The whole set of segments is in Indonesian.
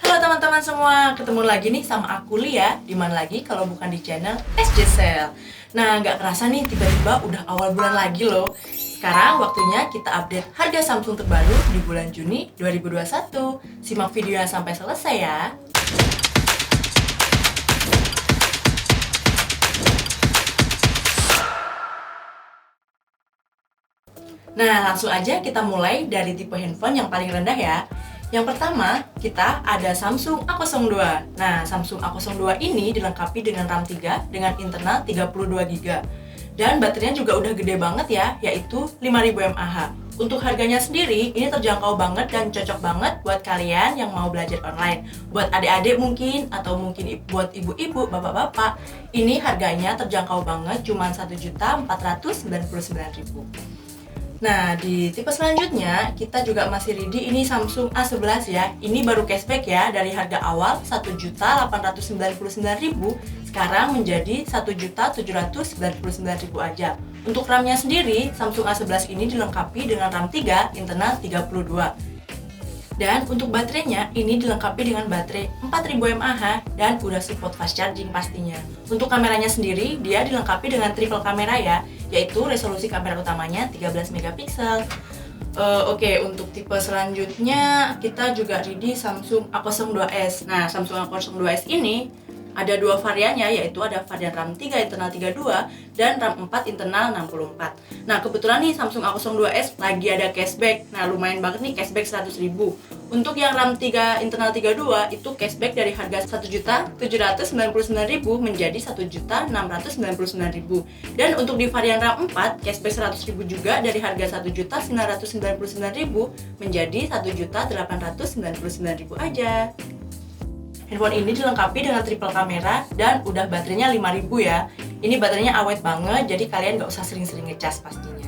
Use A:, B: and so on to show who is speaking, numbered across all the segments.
A: Halo teman-teman semua, ketemu lagi nih sama aku Lia. Dimana lagi kalau bukan di channel SJ Sale. Nah, nggak kerasa nih tiba-tiba udah awal bulan lagi loh. Sekarang waktunya kita update harga Samsung terbaru di bulan Juni 2021. Simak videonya sampai selesai ya. Nah, langsung aja kita mulai dari tipe handphone yang paling rendah ya. Yang pertama, kita ada Samsung A02. Nah, Samsung A02 ini dilengkapi dengan RAM 3 dengan internal 32GB. Dan baterainya juga udah gede banget ya, yaitu 5000 mAh. Untuk harganya sendiri, ini terjangkau banget dan cocok banget buat kalian yang mau belajar online. Buat adik-adik mungkin, atau mungkin buat ibu-ibu, bapak-bapak. Ini harganya terjangkau banget, cuma 1.499.000. Nah, di tipe selanjutnya kita juga masih ready ini Samsung A11 ya. Ini baru cashback ya, dari harga awal 1.899.000 sekarang menjadi 1.799.000 aja. Untuk RAM-nya sendiri, Samsung A11 ini dilengkapi dengan RAM 3 internal 32. Dan untuk baterainya ini dilengkapi dengan baterai 4000 mAh dan udah support fast charging pastinya. Untuk kameranya sendiri dia dilengkapi dengan triple kamera ya, yaitu resolusi kamera utamanya 13 megapiksel. Oke, untuk tipe selanjutnya kita juga ready Samsung A02s. Nah, Samsung A02s ini ada dua variannya, yaitu ada varian RAM 3 internal 32 dan RAM 4 internal 64. Nah, kebetulan nih Samsung A02s lagi ada cashback. Nah, lumayan banget nih cashback 100.000. Untuk yang RAM 3 internal 32 itu cashback dari harga 1.799.000 menjadi 1.699.000. Dan untuk di varian RAM 4 cashback 100.000 juga dari harga 1.999.000 menjadi 1.899.000 aja. Handphone ini dilengkapi dengan triple kamera dan udah baterainya 5000 ya. Ini baterainya awet banget, jadi kalian gak usah sering-sering ngecas pastinya.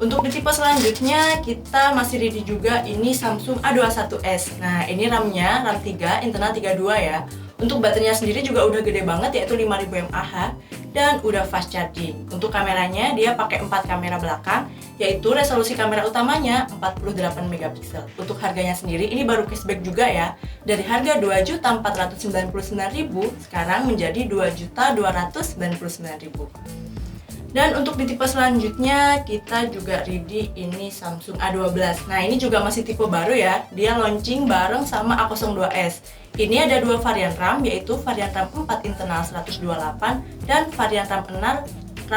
A: Untuk di tipe selanjutnya kita masih ready juga ini Samsung A21s. Nah, ini RAM-nya RAM 3 internal 32 ya. Untuk baterainya sendiri juga udah gede banget, yaitu 5000 mAh dan udah fast charging. Untuk kameranya dia pakai 4 kamera belakang, yaitu resolusi kamera utamanya 48 megapiksel. Untuk harganya sendiri ini baru cashback juga ya. Dari harga 2.499.000 sekarang menjadi 2.299.000. Dan untuk di tipe selanjutnya kita juga ready ini Samsung A12. Nah, ini juga masih tipe baru ya. Dia launching bareng sama A02s. Ini ada dua varian RAM, yaitu varian RAM 4 internal 128 dan varian RAM 6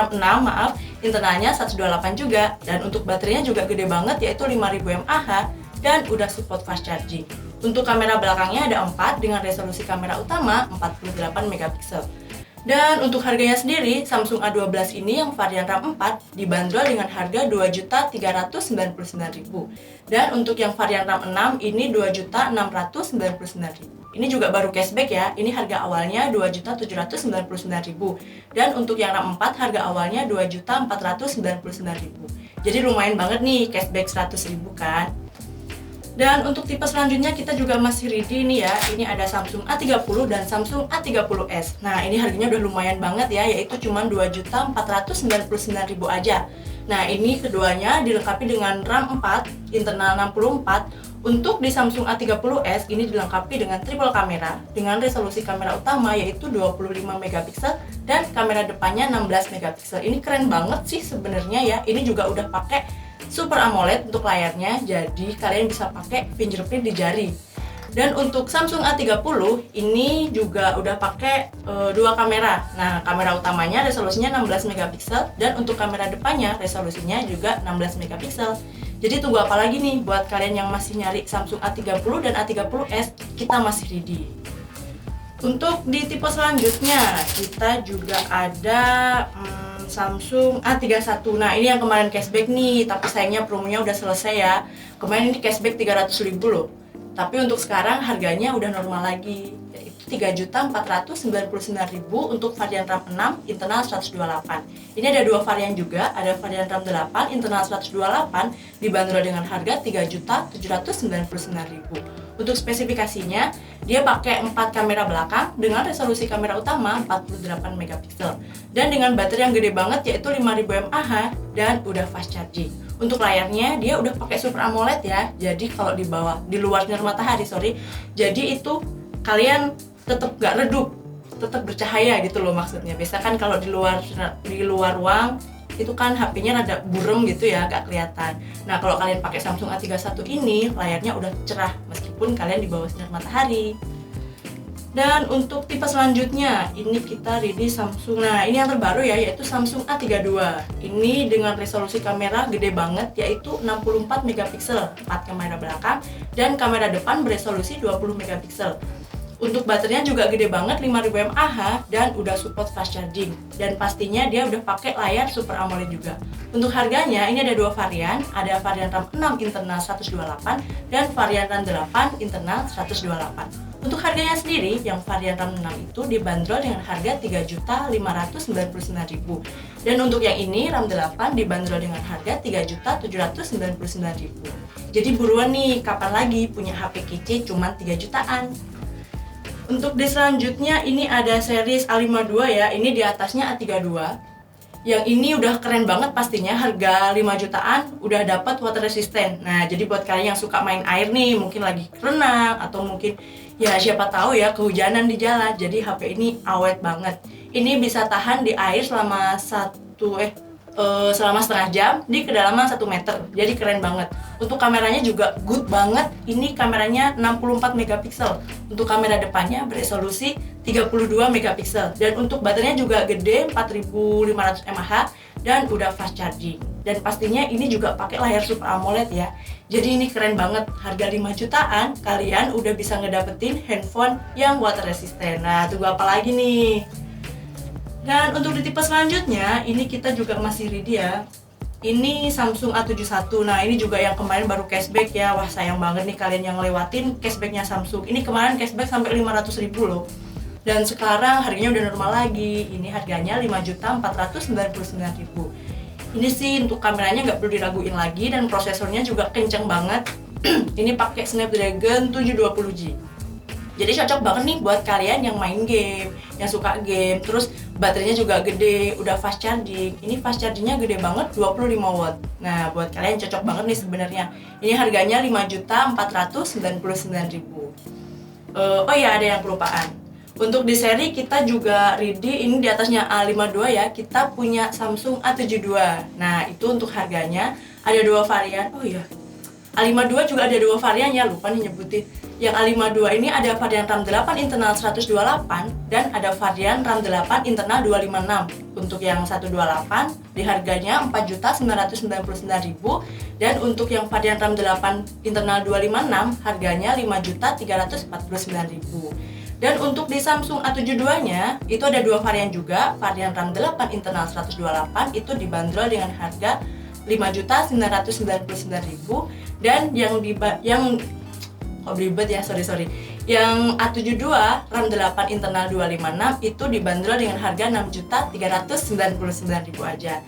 A: internalnya 128 juga. Dan untuk baterainya juga gede banget, yaitu 5000 mAh dan udah support fast charging. Untuk kamera belakangnya ada 4 dengan resolusi kamera utama 48 megapiksel. Dan untuk harganya sendiri, Samsung A12 ini yang varian RAM 4 dibanderol dengan harga 2.399.000. Dan untuk yang varian RAM 6 ini 2.699.000. Ini juga baru cashback ya. Ini harga awalnya 2.799.000. Dan untuk yang RAM 4 harga awalnya 2.499.000. Jadi lumayan banget nih cashback 100.000 kan. Dan untuk tipe selanjutnya kita juga masih ready nih ya. Ini ada Samsung A30 dan Samsung A30s. Nah, ini harganya udah lumayan banget ya, yaitu cuma 2.499.000 aja. Nah, ini keduanya dilengkapi dengan RAM 4 internal 64. Untuk di Samsung A30s ini dilengkapi dengan triple kamera dengan resolusi kamera utama yaitu 25 megapiksel dan kamera depannya 16 megapiksel. Ini keren banget sih sebenarnya ya. Ini juga udah pakai Super AMOLED untuk layarnya, jadi kalian bisa pakai fingerprint di jari. Dan untuk Samsung A30 ini juga udah pakai dua kamera. Nah, kamera utamanya resolusinya 16 megapiksel dan untuk kamera depannya resolusinya juga 16 megapiksel. Jadi tunggu apa lagi nih buat kalian yang masih nyari Samsung A30 dan A30s, kita masih ready. Untuk di tipe selanjutnya kita juga ada Samsung A31. Nah, ini yang kemarin cashback nih, tapi sayangnya promonya udah selesai ya. Kemarin ini cashback 300.000 loh. Tapi untuk sekarang harganya udah normal lagi, yaitu 3.499.000 untuk varian RAM 6 internal 128. Ini ada dua varian juga, ada varian RAM 8 internal 128 dibanderol dengan harga 3.799.000. Untuk spesifikasinya, dia pakai 4 kamera belakang dengan resolusi kamera utama 48 megapiksel dan dengan baterai yang gede banget yaitu 5000 mAh dan udah fast charging. Untuk layarnya dia udah pakai Super AMOLED ya. Jadi kalau di luar sinar matahari, jadi itu kalian tetap gak redup, tetap bercahaya gitu loh maksudnya. Biasa kan kalau di luar ruang itu kan HP-nya rada burem gitu ya, gak kelihatan. Nah kalau kalian pakai Samsung A31 ini, layarnya udah cerah meskipun kalian di bawah sinar matahari. Dan untuk tipe selanjutnya, ini kita ready Samsung. Nah ini yang terbaru ya, yaitu Samsung A32. Ini dengan resolusi kamera gede banget, yaitu 64 megapiksel, 4 kamera belakang, dan kamera depan beresolusi 20 megapiksel. Untuk baterainya juga gede banget, 5000 mAh, dan udah support fast charging. Dan pastinya dia udah pakai layar Super AMOLED juga. Untuk harganya, ini ada dua varian, ada varian RAM 6 internal 128 dan varian RAM 8 internal 128. Untuk harganya sendiri, yang varian RAM 6 itu dibanderol dengan harga Rp3.599.000. Dan untuk yang ini, RAM 8 dibanderol dengan harga Rp3.799.000. Jadi buruan nih, kapan lagi punya HP kece cuman 3 jutaan. Untuk di selanjutnya ini ada series A52 ya, ini di atasnya A32. Yang ini udah keren banget pastinya, harga 5 jutaan udah dapat water resistant. Nah, jadi buat kalian yang suka main air nih, mungkin lagi renang atau mungkin ya siapa tahu ya kehujanan di jalan, jadi HP ini awet banget. Ini bisa tahan di air selama selama setengah jam di kedalaman 1 meter, jadi keren banget. Untuk kameranya juga good banget, ini kameranya 64 megapiksel. Untuk kamera depannya beresolusi 32 megapiksel, dan untuk baterainya juga gede 4500 mAh dan udah fast charging. Dan pastinya ini juga pakai layar Super AMOLED ya. Jadi ini keren banget, harga 5 jutaan kalian udah bisa ngedapetin handphone yang water resistant. Nah, tunggu apa lagi nih? Dan untuk di tipe selanjutnya, ini kita juga masih ready ya. Ini Samsung A71. Nah, ini juga yang kemarin baru cashback ya. Wah, sayang banget nih kalian yang ngelewatin cashbacknya Samsung. Ini kemarin cashback sampai 500.000 loh. Dan sekarang harganya udah normal lagi. Ini harganya 5.499.000. Ini sih untuk kameranya nggak perlu diraguin lagi, dan prosesornya juga kenceng banget. Ini pakai Snapdragon 720G. Jadi cocok banget nih buat kalian yang main game, yang suka game, terus baterainya juga gede, udah fast charging. Ini fast chargingnya gede banget, 25 watt. Nah, buat kalian cocok banget nih sebenarnya. Ini harganya 5.499.000. Oh iya, ada yang kelupaan. Untuk di seri kita juga ready, ini di atasnya A52 ya, kita punya Samsung A72. Nah, itu untuk harganya ada dua varian. Oh iya, A52 juga ada dua varian ya, lupa nih nyebutin. Yang A52 ini ada varian RAM 8 internal 128 dan ada varian RAM 8 internal 256. Untuk yang 128 di harganya 4.999.000, dan untuk yang varian RAM 8 internal 256 harganya 5.349.000. Dan untuk di Samsung A72-nya itu ada dua varian juga, varian RAM 8 internal 128 itu dibanderol dengan harga 5.999.000, dan yang yang A72 RAM 8 internal 256 itu dibanderol dengan harga 6.399.000 aja.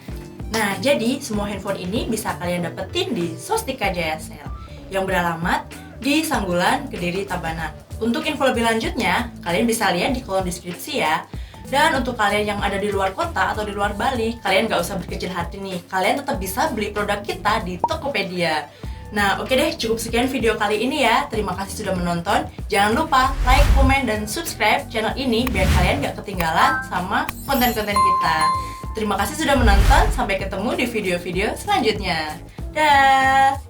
A: Nah, jadi semua handphone ini bisa kalian dapetin di Sostika Jaya Sale yang beralamat di Sanggulan, Kediri, Tabanan. Untuk info lebih lanjutnya, kalian bisa lihat di kolom deskripsi ya. Dan untuk kalian yang ada di luar kota atau di luar Bali, kalian gak usah berkecil hati nih. Kalian tetap bisa beli produk kita di Tokopedia. Nah, oke deh, cukup sekian video kali ini ya. Terima kasih sudah menonton. Jangan lupa like, komen, dan subscribe channel ini biar kalian gak ketinggalan sama konten-konten kita. Terima kasih sudah menonton. Sampai ketemu di video-video selanjutnya. Dah.